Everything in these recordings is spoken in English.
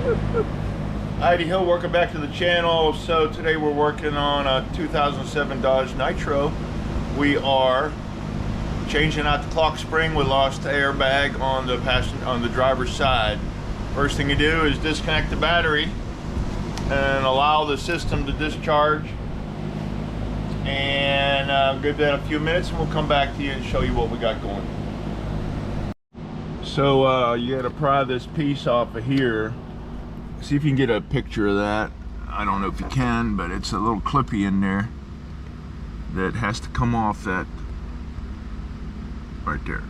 Heidi Hill, welcome back to the channel. So today we're working on a 2007 Dodge Nitro. We are changing out the clock spring. We lost the airbag on the driver's side. First thing you do is disconnect the battery and allow the system to discharge. And give that a few minutes and we'll come back to you and show you what we got going. So you gotta pry this piece off of here. See if you can get a picture of that. I don't know if you can, but it's a little clippy in there that has to come off that right there,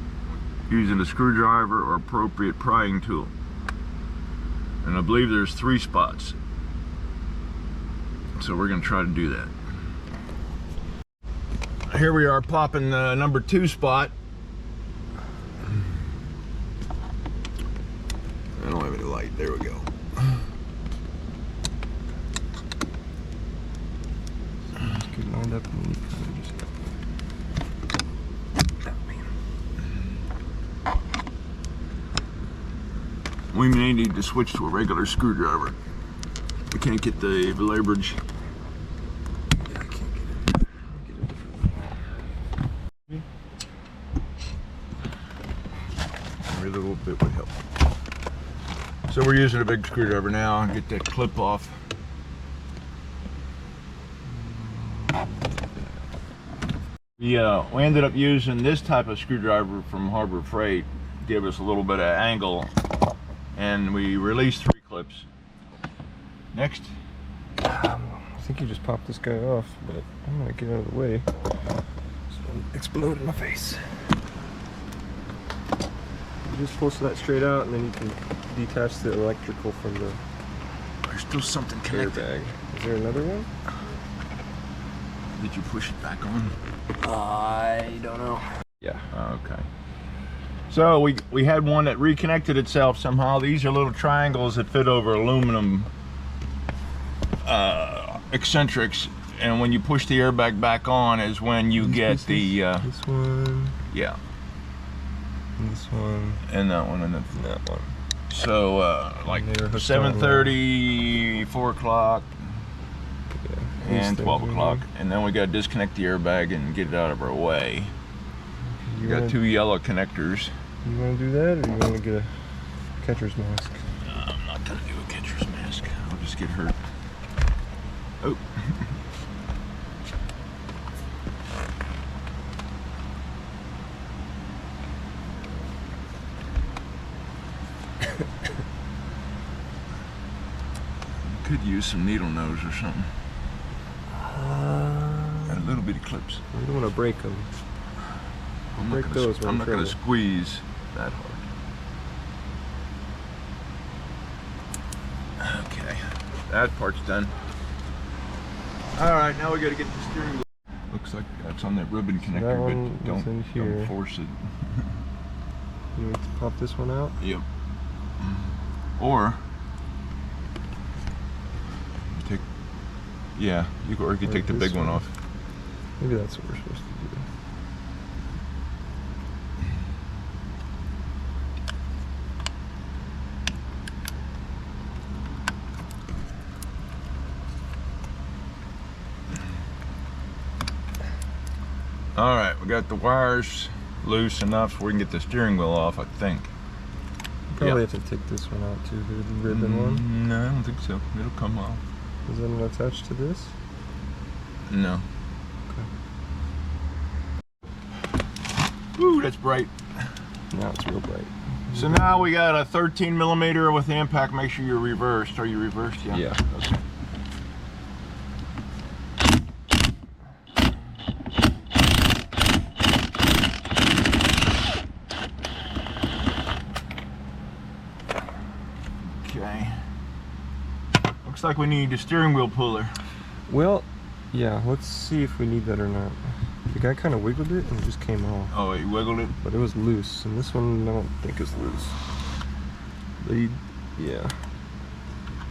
using a screwdriver or appropriate prying tool. And I believe there's 3 spots. So we're gonna try to do that. Here we are popping the number 2 spot. I don't have any light. There we go. Get lined up and you kind of just... We may need to switch to a regular screwdriver. We can't get the leverage. Yeah, I can't get it. I'll get a different one. Every little bit would help. So we're using a big screwdriver now and get that clip off. We ended up using this type of screwdriver from Harbor Freight. Give us a little bit of angle, and we released 3 clips. Next. I think you just popped this guy off, but I'm gonna get out of the way so it don't explode in my face. You just pull that straight out, and then you can detach the electrical from the There's still something connected. airbag. Is there another one? Did you push it back on? I don't know. Yeah. Okay. So we had one that reconnected itself somehow. These are little triangles that fit over aluminum eccentrics, and when you push the airbag back on is when you get the this one. Yeah. This one. And that one and That one. so like 7:30, 4 o'clock, Yeah. and 12 o'clock, and then we got to disconnect the airbag and get it out of our way. You got 2 yellow connectors. You want to do that, or you want to get a catcher's mask? I'm not gonna do a catcher's mask. I'll just get hurt. Oh. Could use some needle nose or something. Got a little bit of clips. We don't want to break them. I'm not gonna squeeze that hard. Okay, that part's done. All right, now we got to get the steering wheel. Looks like that's on that ribbon connector, but don't force it. You want to pop this one out? Yep. Or take, yeah, you could take the big one off. Maybe that's what we're supposed to do. All right, we got the wires loose enough so we can get the steering wheel off, I think. Probably have to take this one out too, the ribbon one. No, I don't think so. It'll come off. Is that attached to this? No. Okay. Ooh, that's bright. Now it's real bright. So now we got a 13mm with the impact. Make sure you're reversed. Are you reversed? Yeah. Yeah. Okay. Okay. Looks like we need a steering wheel puller. Well, yeah, let's see if we need that or not. The guy kind of wiggled it and it just came off. Oh, he wiggled it? But it was loose, and this one I don't think is loose. Yeah.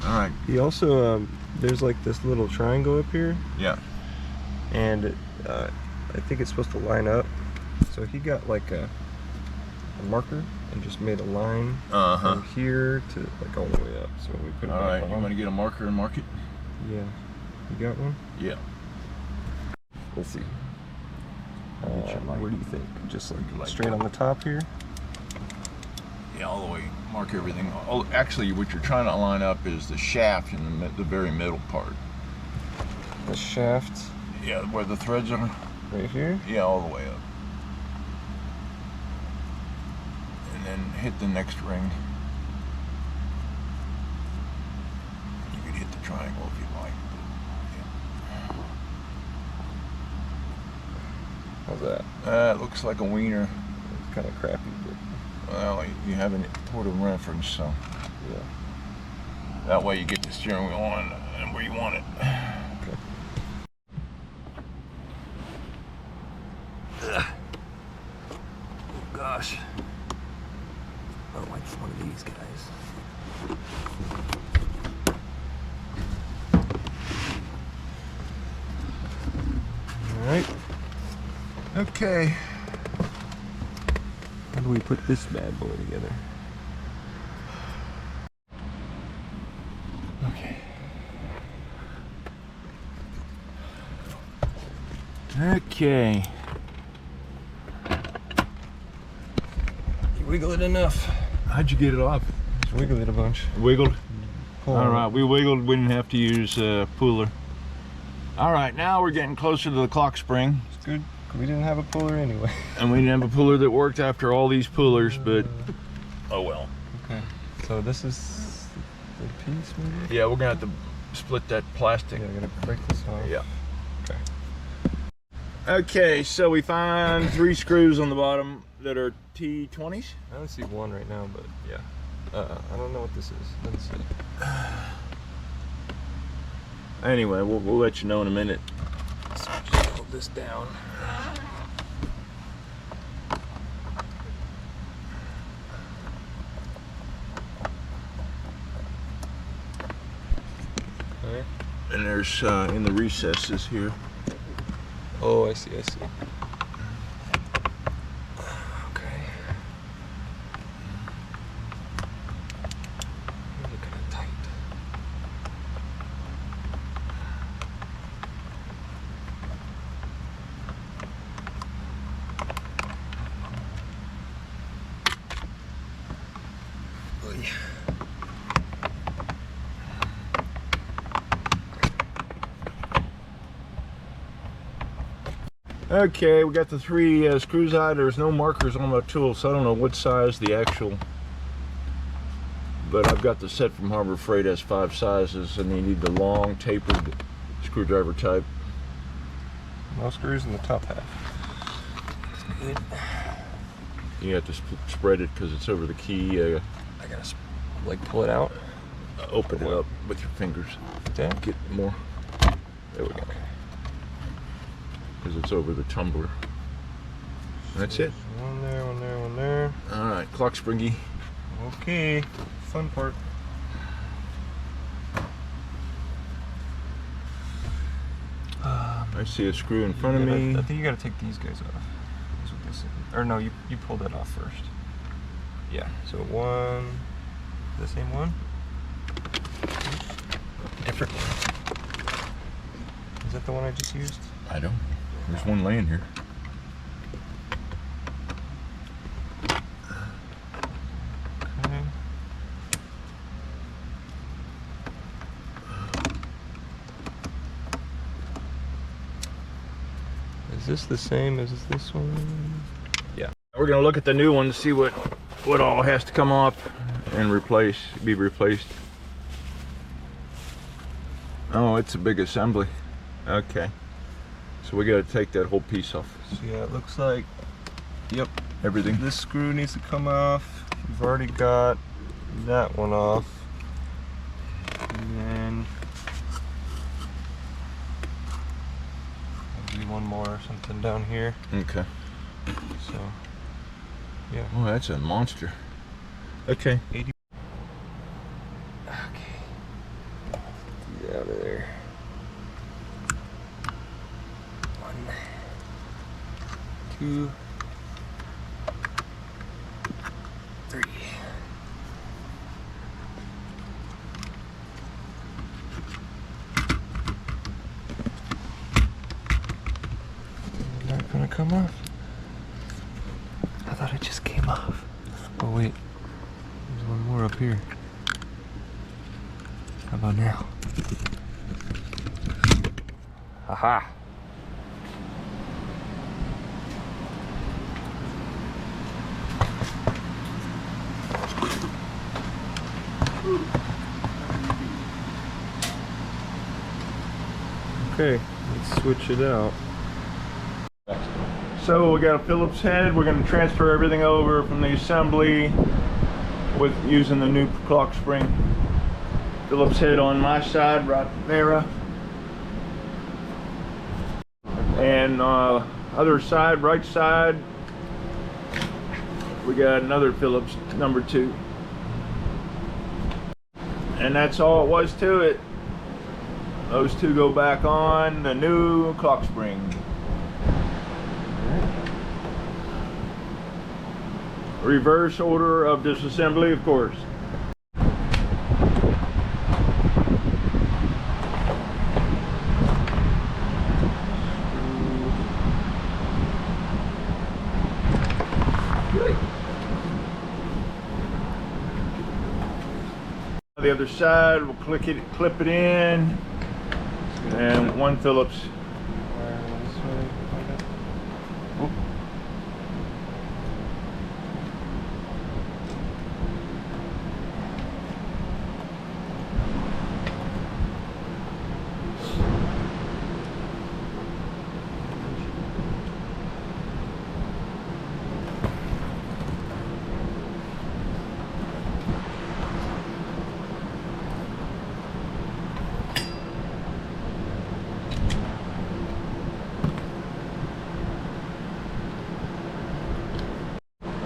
All right. He also, there's like this little triangle up here. Yeah. And I think it's supposed to line up. So he got like a marker and just made a line Uh-huh. from here to like all the way up. So we put it All back right, on. you want to get a marker and mark it? Yeah. You got one? Yeah. Let's see. Get your light. What do you think? Just like Light. straight on the top here? Yeah, all the way. Mark everything. Oh, actually, what you're trying to line up is the shaft in the very middle part. The shaft Yeah, where the threads are. right here? Yeah, all the way up. And then hit the next ring. You could hit the triangle if you like. How's that? It looks like a wiener. It's kind of crappy, but Well, you have a port of reference, so yeah. that way you get the steering wheel on and where you want it. Okay. Oh gosh. I don't like one of these guys. All right. Okay. How do we put this bad boy together? Okay. Okay. You wiggle it enough. How'd you get it off? Just wiggle it a bunch. Wiggled. Pull All on right, we wiggled. We didn't have to use a puller. All right, now we're getting closer to the clock spring, It's good. We didn't have a puller anyway. and we didn't have a puller that worked after all these pullers, but oh well. Okay. So this is the piece, maybe? Yeah, we're gonna have to split that plastic. Yeah, I gotta break this off. Yeah. Okay. Okay, so we find 3 screws on the bottom that are T20s. I only see one right now, but yeah. I don't know what this is. Let's see. Anyway, we'll let you know in a minute. So just hold this down. Okay. And there's in the recesses here. Oh, I see. Okay. Really kind of tight. Oy. Okay, we got the 3 screws out. There's no markers on my tool, so I don't know what size the actual, but I've got the set from Harbor Freight has 5 sizes, and you need the long tapered screwdriver type. No screws in the top half. That's good. You have to spread it because it's over the key. I gotta like pull it out. Open it up with your fingers. That? Get more. There we go. Because it's over the tumbler. That's it. One there, one there, one there. All right, clock springy. Okay, fun part. I see a screw in front of me. I think you gotta take these guys off. That's what this is. Or no, you pull that off first. Yeah, so one, the same one? Different one. Is that the one I just used? I don't. There's one laying here. Okay. Is this the same as this one? Yeah. We're gonna look at the new one to see what all has to come off and be replaced. Oh, it's a big assembly. Okay. So we gotta take that whole piece off. So yeah, it looks like, yep, Everything. this screw needs to come off. You've already got that one off. And then maybe one more or something down here. Okay. So yeah. Oh, that's a monster. Okay. 80. Okay. Get out of there. 1, 2, come off? I thought it just came off. Oh wait, there's one more up here. How about now? Aha! Okay, let's switch it out. So we got a Phillips head. We're going to transfer everything over from the assembly with using the new clock spring. Phillips head on my side, right there. And other side, right side, we got another Phillips number 2. And that's all it was to it. Those two go back on the new clock spring. Reverse order of disassembly, of course. The other side, we'll clip it in, and one Phillips.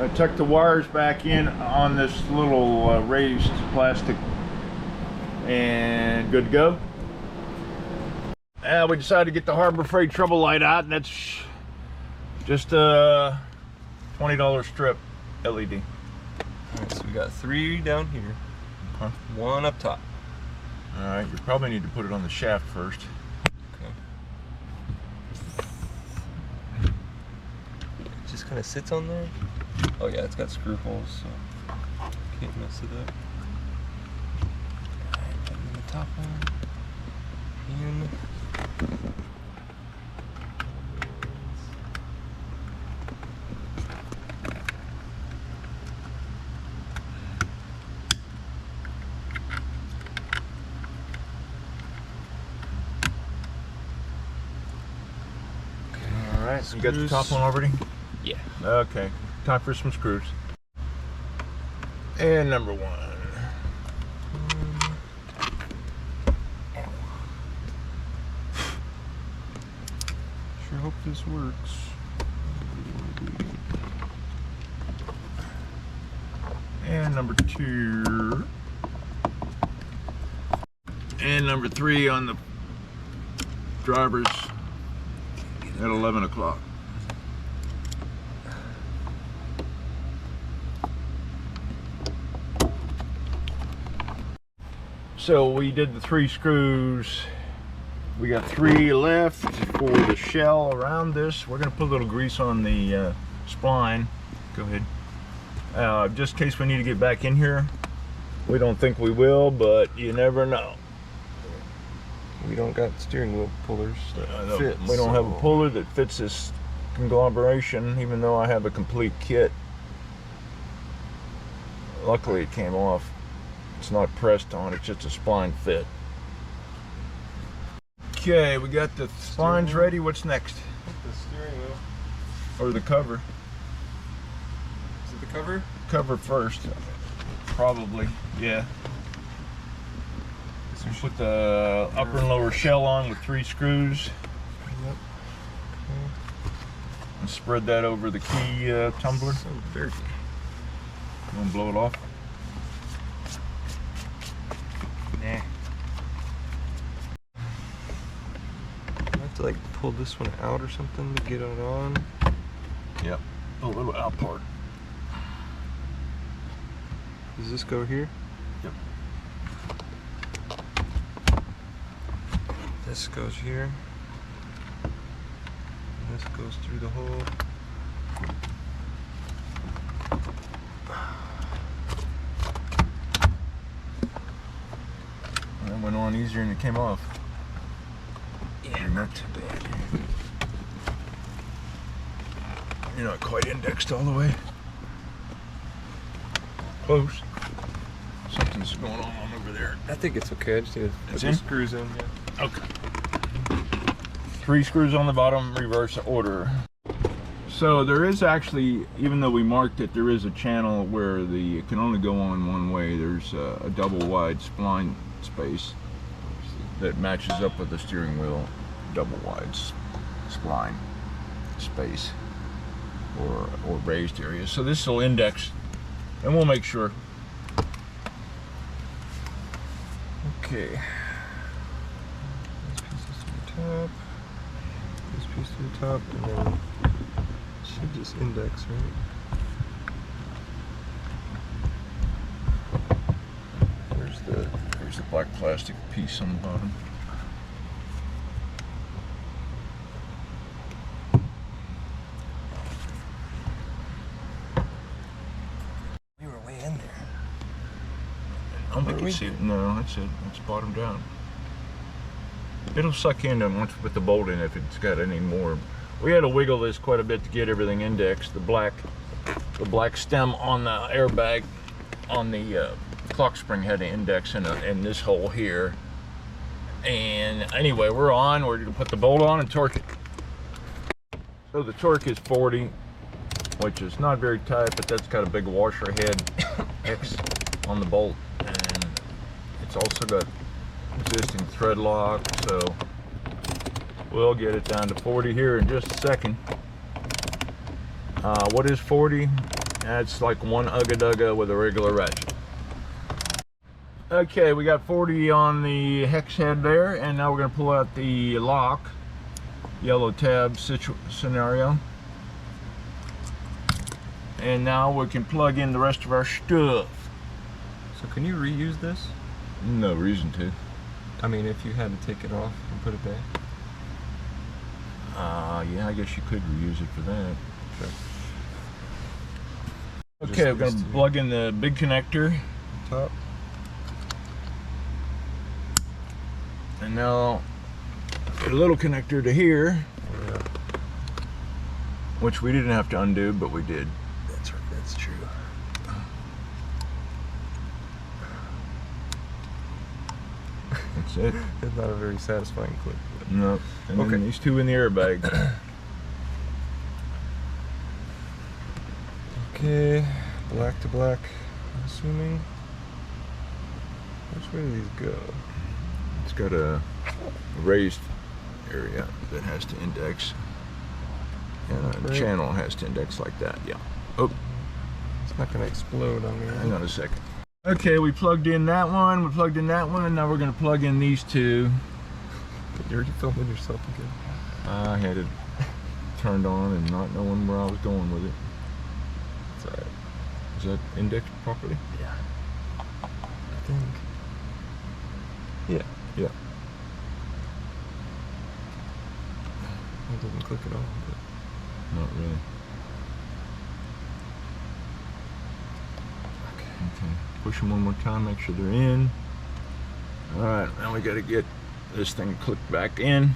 I tucked the wires back in on this little raised plastic, and good to go. We decided to get the Harbor Freight trouble light out, and that's just a $20 strip LED. Alright, so we got 3 down here, 1 up top. Alright, you probably need to put it on the shaft first. Okay. It just kind of sits on there. Oh yeah, it's got screw holes, so can't mess it up. Alright, putting the top one in. Alright, so you got the top one already? Yeah. Okay, time for some screws. And number 1. Sure hope this works. And number 2. And number 3 on the drivers at 11 o'clock. So we did the 3 screws. We got 3 left for the shell around this. We're gonna put a little grease on the spline. Go ahead. Just in case we need to get back in here. We don't think we will, but you never know. We don't got steering wheel pullers that fit. We don't have a puller that fits this conglomeration, even though I have a complete kit. Luckily it came off. It's not pressed on, it's just a spline fit. Okay, we got the splines ready. What's next? The steering wheel. Or the cover? Is it the cover? Cover first. Probably, yeah. So we put the upper and lower shell on with 3 screws. Yep. Okay. And spread that over the key tumbler. So dirty. You want to blow it off? Nah. I have to like pull this one out or something to get it on. Yep. A little out part. Does this go here? Yep. This goes here. this goes through the hole. That went on easier than it came off. Yeah, not too bad. You're not quite indexed all the way. Close. Something's going on over there. I think it's okay. I just need to put It's the in? screws in. Yeah. Okay. 3 screws on the bottom, reverse order. So there is actually, even though we marked it, there is a channel where it can only go on one way. There's a double wide spline space that matches up with the steering wheel double wide spline space or raised area. So this will index, and we'll make sure. Okay. This piece is to the top. This piece to the top, and then it should just index, right? There's the black plastic piece on the bottom. We were way in there. I don't think you see it. No, that's it. It's bottomed out. It'll suck in once we put the bolt in if it's got any more. We had to wiggle this quite a bit to get everything indexed. The black stem on the airbag on the clock spring had an index in this hole here. And anyway, we're gonna put the bolt on and torque it. So the torque is 40, which is not very tight, but that's got a big washer head X on the bolt, and it's also got existing thread lock, so we'll get it down to 40 here in just a second. What is 40? That's like one ugga-dugga with a regular ratchet. Okay, we got 40 on the hex head there, and now we're going to pull out the lock, yellow tab scenario. And now we can plug in the rest of our stuff. So can you reuse this? No reason to. I mean, if you had to take it off and put it back. Yeah, I guess you could reuse it for that. Sure. Okay, we're going to plug in the big connector. Top. And now a little connector to here, Yeah. which we didn't have to undo, but we did. That's right. That's true. That's it. It's not a very satisfying clip. No. And then these two in the airbag. Okay, black to black, I'm assuming. Which way do these go? It's got a raised area that has to index. And a channel has to index like that, yeah. Oh, It's not going to explode on me. hang on a second. Okay, we plugged in that one, we plugged in that one, and now we're going to plug in these two. You're already filming yourself again. I had it turned on and not knowing where I was going with it. It's alright. Is that indexed properly? Yeah. I think. Yeah. Yeah. It didn't click at all, but. Not really. Okay. Push them one more time, make sure they're in. Alright, now we got to get this thing clicked back in.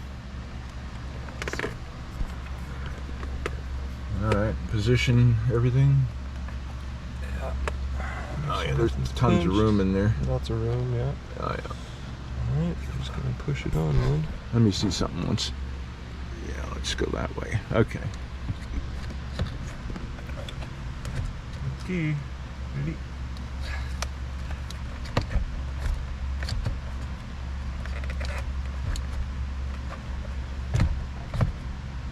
Alright, position everything. Yeah. Oh yeah, there's tons of room in there. Lots of room, yeah. Oh yeah. Alright, I'm just gonna push it on, man. Let me see something once. Yeah, let's go that way. Okay. Okay, ready?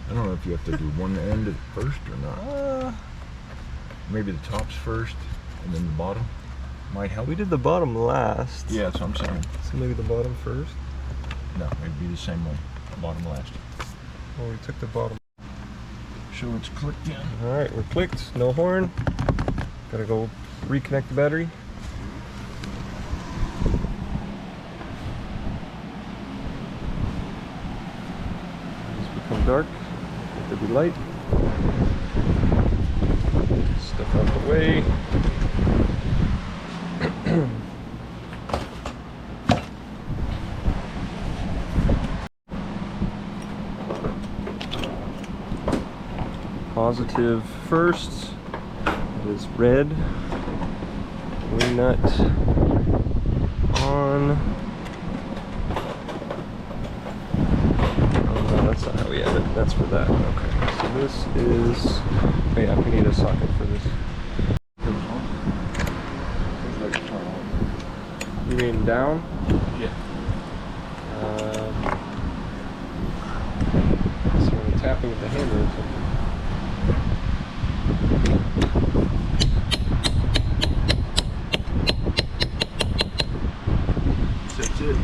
I don't know if you have to do one end at first or not. Maybe the tops first and then the bottom might help. We did the bottom last. Yeah, that's what I'm saying. So maybe the bottom first? No, it'd be the same way. Bottom last. Well, we took the bottom. So it's clicked in. Alright, we're clicked. No horn. Gotta go reconnect the battery. It's become dark. heavy light. Stuff out the way. Positive first. It is red. Wing nut on. Oh no, that's not how we have it. That's for that. Okay. So this is. Oh yeah, we need a socket for this. You mean down? Yeah. So I'm tapping with the hammer or something. That's it.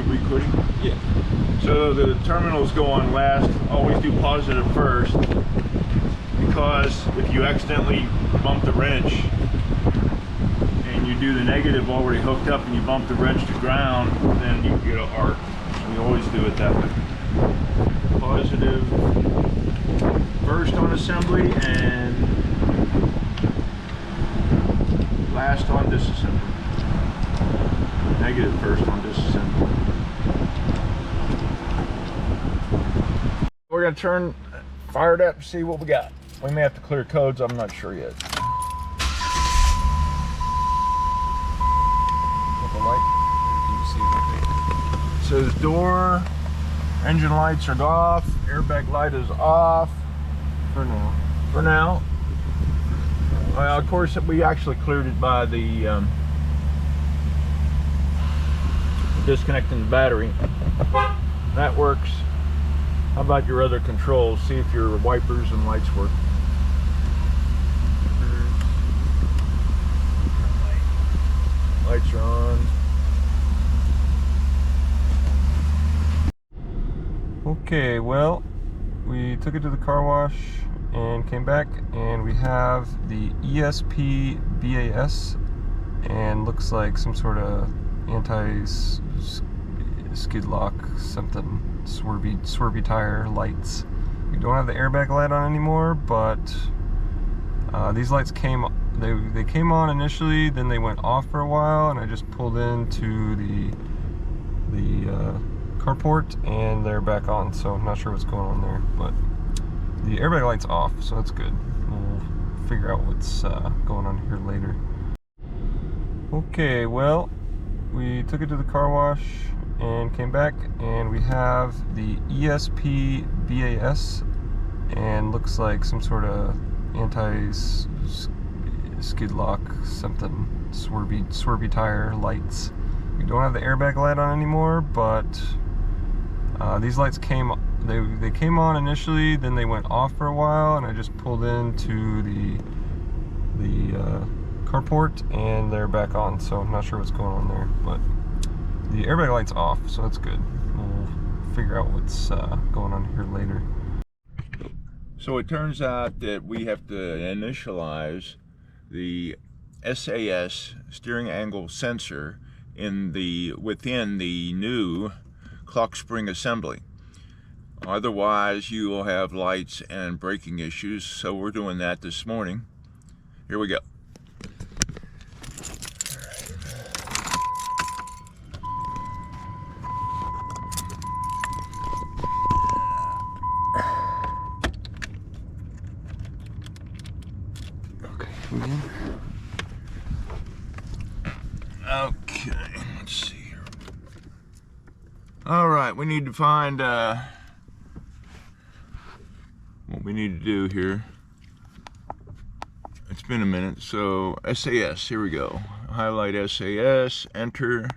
Recording? Yeah. So the terminals go on last. Always do positive first, because if you accidentally bump the wrench and you do the negative already hooked up and you bump the wrench to ground, then you get an arc. So we always do it that way. Positive first on assembly and last on disassembly. Negative first on disassembly. We're gonna fire it up, see what we got. We may have to clear codes, I'm not sure yet. With the light? Do you see anything? It says door, engine lights are off, airbag light is off. For now. For now. Well, of course, we actually cleared it by the disconnecting the battery. That works. How about your other controls? See if your wipers and lights work. Lights are on. Okay, well, we took it to the car wash and came back, and we have the ESP BAS, and looks like some sort of anti-skid lock something, swervy tire lights. We don't have the airbag light on anymore, but these lights came on initially, then they went off for a while, and I just pulled into the carport and they're back on, so I'm not sure what's going on there, but the airbag light's off, so that's good. We'll figure out what's going on here later. Okay, well, we took it to the car wash and came back, and we have the ESP BAS, and looks like some sort of anti-skid lock something, swervy tire lights. We don't have the airbag light on anymore, but these lights came on initially, then they went off for a while, and I just pulled into the carport and they're back on, so I'm not sure what's going on there, but the airbag light's off, so that's good. We'll figure out what's going on here later. So it turns out that we have to initialize the SAS steering angle sensor within the new clock spring assembly. Otherwise you will have lights and braking issues, so we're doing that this morning. Here we go. Okay, let's see here. All right, we need to find what we need to do here. It's been a minute. So SAS, here we go. Highlight SAS, enter.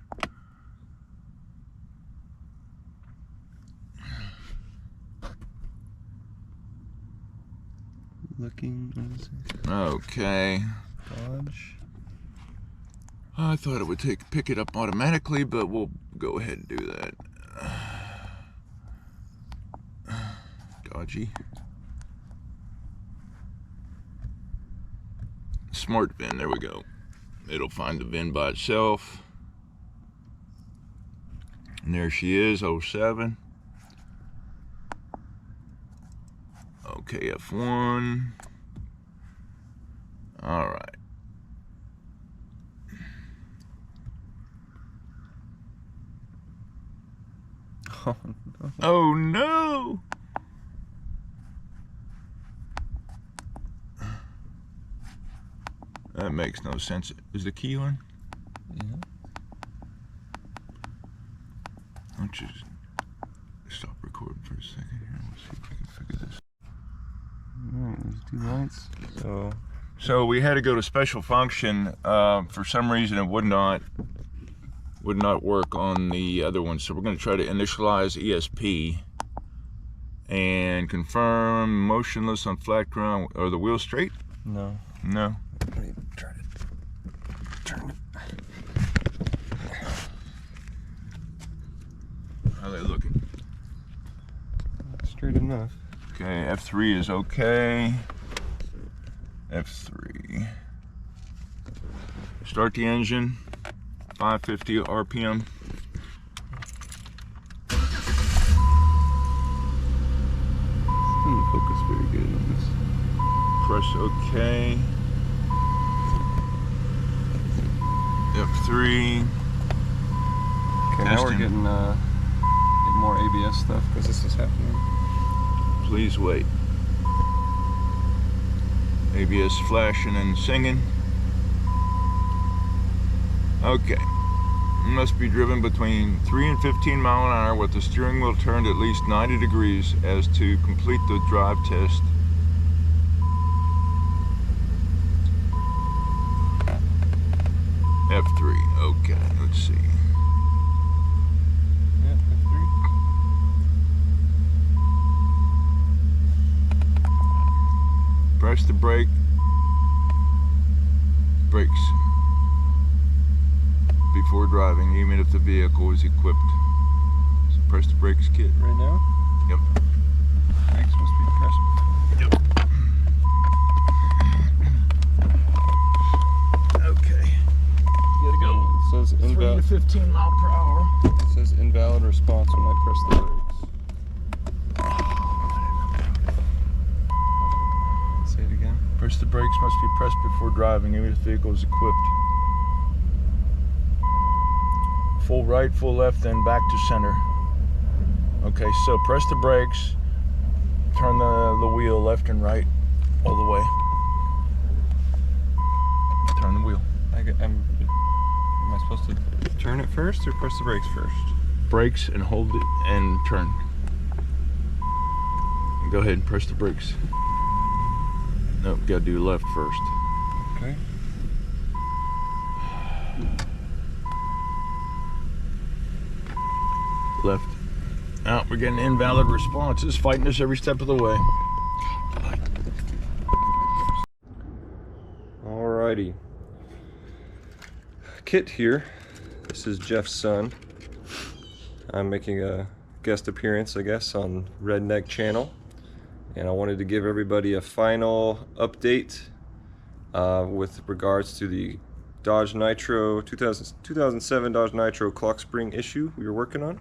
Looking, Okay. Dodge. I thought it would pick it up automatically, but we'll go ahead and do that. Dodgy. Smart VIN, there we go. It'll find the VIN by itself. And there she is, 07. Okay, F1. All right. Oh no. Oh no! That makes no sense. Is the key on? Yeah. I'll just stop recording for a second here. Let's see if I can figure this. Alright, there's 2 lights. So we had to go to special function. For some reason, it would not work on the other one. So we're going to try to initialize ESP and confirm motionless on flat ground. Are the wheels straight? No. No. Let me try to turn it. How are they looking? Straight enough. Okay, F3 is okay. F3. Start the engine. 550 RPM. Doesn't focus very good on this. Press OK. F3. Okay, now we're Testing. getting more ABS stuff because this is happening. Please wait. ABS flashing and singing. Okay. Must be driven between 3 and 15 mile an hour with the steering wheel turned at least 90 degrees as to complete the drive test. F3. Okay, let's see. Yeah, F3. Press the brake. Brakes. Before driving, even if the vehicle is equipped. So press the brakes, kid. Right now? Yep. Brakes must be pressed. Yep. Okay. Gotta go. It says 3 to 15 mile per hour. It says invalid response when I press the brakes. Say it again. Press the brakes must be pressed before driving, even if the vehicle is equipped. Full right, full left, then back to center. Okay, so press the brakes, turn the wheel left and right all the way. Turn the wheel. Am I supposed to turn it first or press the brakes first? Brakes and hold it and turn. Go ahead and press the brakes. Nope, gotta do left first. Okay. Left. Oh, we're getting invalid responses, fighting us every step of the way. Alrighty. Kit here. This is Jeff's son. I'm making a guest appearance, I guess, on Redneck channel. And I wanted to give everybody a final update with regards to the Dodge Nitro 2007 Dodge Nitro clock spring issue we were working on.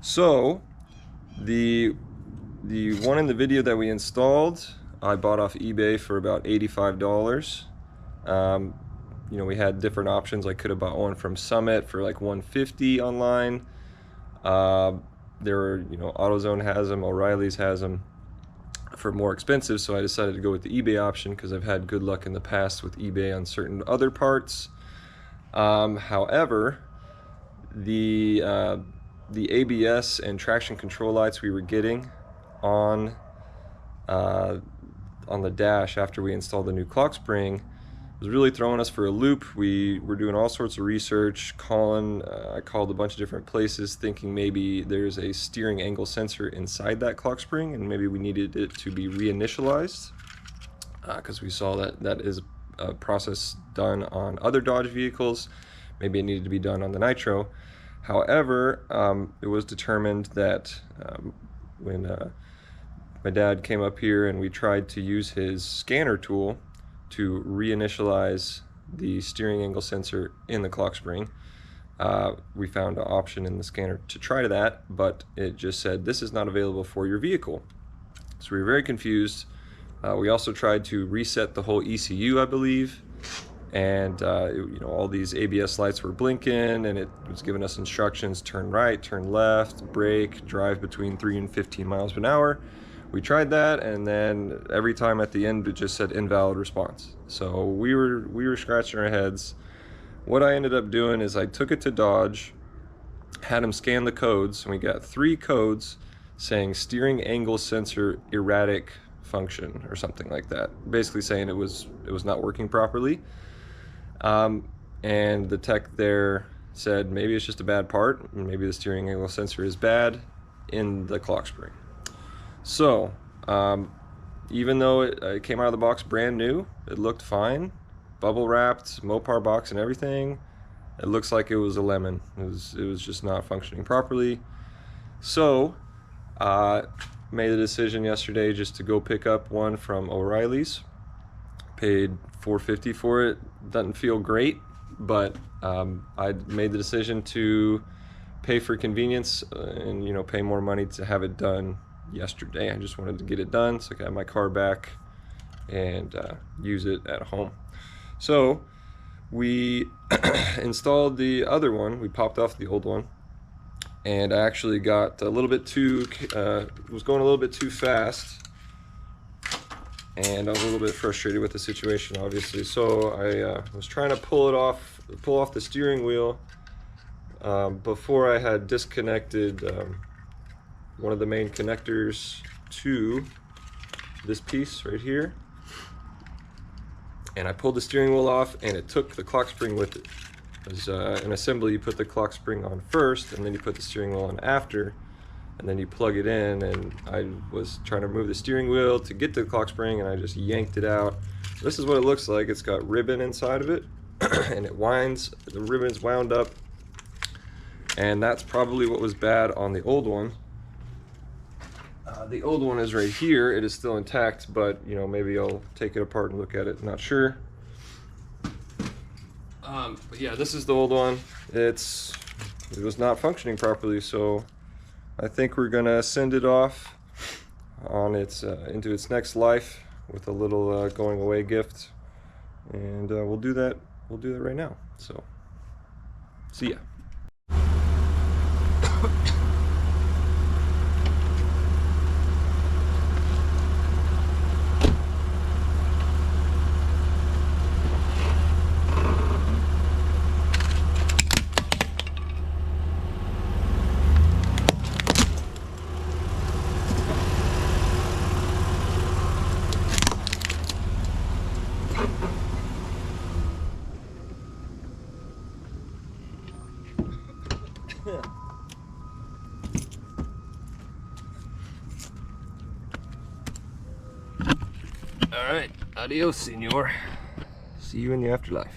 So the one in the video that we installed, I bought off eBay for about $85. You know, we had different options. I could have bought one from Summit for like $150 online. There were, you know, AutoZone has them, O'Reilly's has them for more expensive, so I decided to go with the eBay option because I've had good luck in the past with eBay on certain other parts. However, the ABS and traction control lights we were getting on the dash after we installed the new clock spring was really throwing us for a loop. We were doing all sorts of research, I called a bunch of different places thinking maybe there's a steering angle sensor inside that clock spring and maybe we needed it to be reinitialized because we saw that is a process done on other Dodge vehicles. Maybe it needed to be done on the Nitro. However, it was determined that when my dad came up here and we tried to use his scanner tool to reinitialize the steering angle sensor in the clock spring, we found an option in the scanner to try that, but it just said this is not available for your vehicle. So we were very confused. We also tried to reset the whole ECU, I believe, and you know, all these ABS lights were blinking, and it was giving us instructions: turn right, turn left, brake, drive between 3 and 15 miles per hour. We tried that, and then every time at the end it just said invalid response. So we were scratching our heads. What I ended up doing is I took it to Dodge, had them scan the codes, and we got 3 codes saying steering angle sensor erratic function or something like that, basically saying it was not working properly. And the tech there said maybe it's just a bad part, maybe the steering angle sensor is bad in the clock spring. So even though it came out of the box brand new, it looked fine, bubble wrapped, Mopar box and everything. It looks like it was a lemon. It was just not functioning properly. So made the decision yesterday just to go pick up one from O'Reilly's. Paid $4.50 for it. Doesn't feel great, but I made the decision to pay for convenience and, you know, pay more money to have it done yesterday. I just wanted to get it done so I could have my car back and use it at home. So we installed the other one. We popped off the old one, and I actually got a little bit too was going a little bit too fast, and I was a little bit frustrated with the situation, obviously. So I was trying to pull off the steering wheel before I had disconnected one of the main connectors to this piece right here, and I pulled the steering wheel off, and it took the clock spring with it. As an assembly, you put the clock spring on first, and then you put the steering wheel on after, and then you plug it in. And I was trying to move the steering wheel to get to the clock spring, and I just yanked it out. This is what it looks like. It's got ribbon inside of it, and it winds. The ribbon's wound up, and that's probably what was bad on the old one. The old one is right here. It is still intact, but you know, maybe I'll take it apart and look at it. Not sure. But yeah, this is the old one. It was not functioning properly, so I think we're gonna send it off on its into its next life with a little going away gift, and we'll do that. We'll do that right now. So, see ya. All right, adios, senor. See you in the afterlife.